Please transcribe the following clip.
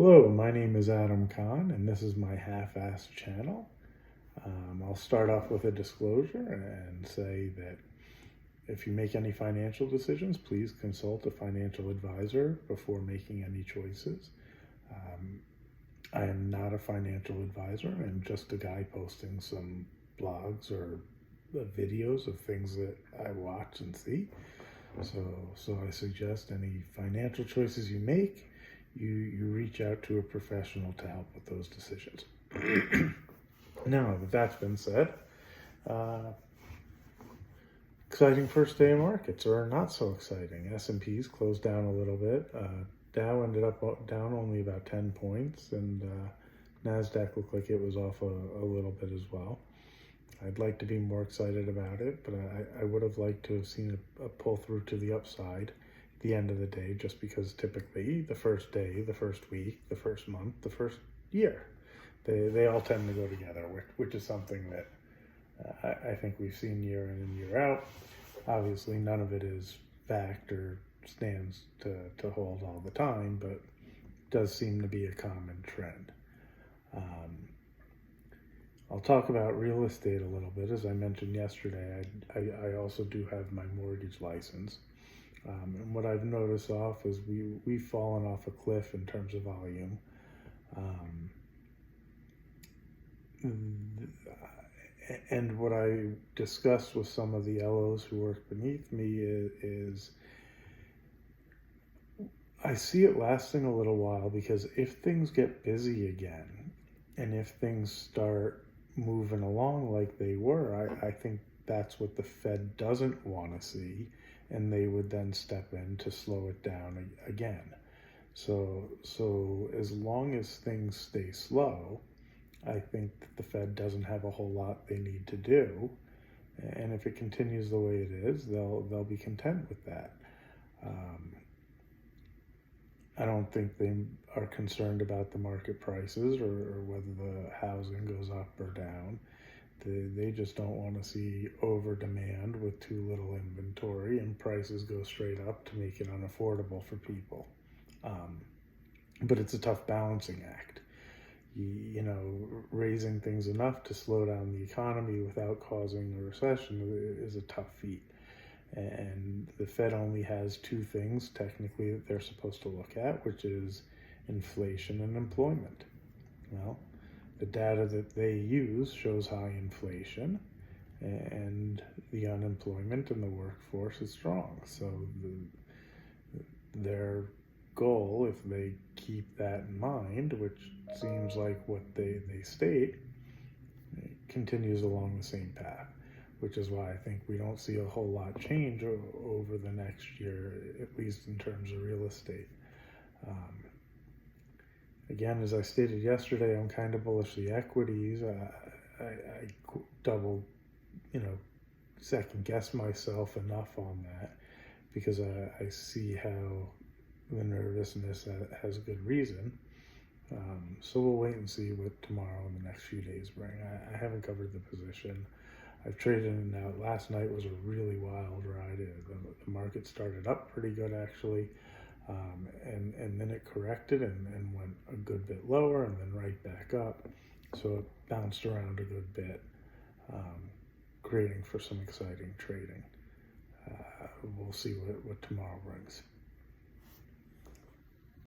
Hello, my name is Adam Kahn, and this is my half-assed channel. I'll start off with a disclosure and say that if you make any financial decisions, please consult a financial advisor before making any choices. I am not a financial advisor. I'm just a guy posting some blogs or videos of things that I watch and see. So I suggest any financial choices you make, you reach out to a professional to help with those decisions. Now that that's been said, exciting first day of markets, or not so exciting. S&P's closed down a little bit. Dow ended up down only about 10 points, and NASDAQ looked like it was off a little bit as well. I'd like to be more excited about it, but I would have liked to have seen a pull through to the upside at the end of the day, just because typically the first day, the first week, the first month, the first year, they all tend to go together, which is something that I think we've seen year in and year out. Obviously, none of it is fact or stands to hold all the time, but does seem to be a common trend. I'll talk about real estate a little bit. As I mentioned yesterday, I also do have my mortgage license. And what I've noticed off is we've fallen off a cliff in terms of volume. And what I discussed with some of the LOs who work beneath me is I see it lasting a little while, because if things get busy again, and if things start moving along like they were, I think that's what the Fed doesn't want to see, and they would then step in to slow it down again. So as long as things stay slow, I think that the Fed doesn't have a whole lot they need to do, and if it continues the way it is, they'll be content with that. I don't think they are concerned about the market prices or whether the housing goes up or down. They just don't want to see over demand with too little inventory and prices go straight up to make it unaffordable for people. But it's a tough balancing act. Raising things enough to slow down the economy without causing a recession is a tough feat. And the Fed only has two things technically that they're supposed to look at, which is inflation and employment. Well, the data that they use shows high inflation, and the unemployment in the workforce is strong. So their goal, if they keep that in mind, which seems like what they state, continues along the same path, which is why I think we don't see a whole lot change over the next year, at least in terms of real estate. Again, as I stated yesterday, I'm kind of bullish the equities. I double, second guess myself enough on that, because I see how the nervousness has good reason. So we'll wait and see what tomorrow and the next few days bring. I haven't covered the position. I've traded in and out. Last night was a really wild ride. The market started up pretty good, actually, and then it corrected and went a good bit lower and then right back up. So it bounced around a good bit, creating for some exciting trading. We'll see what tomorrow brings.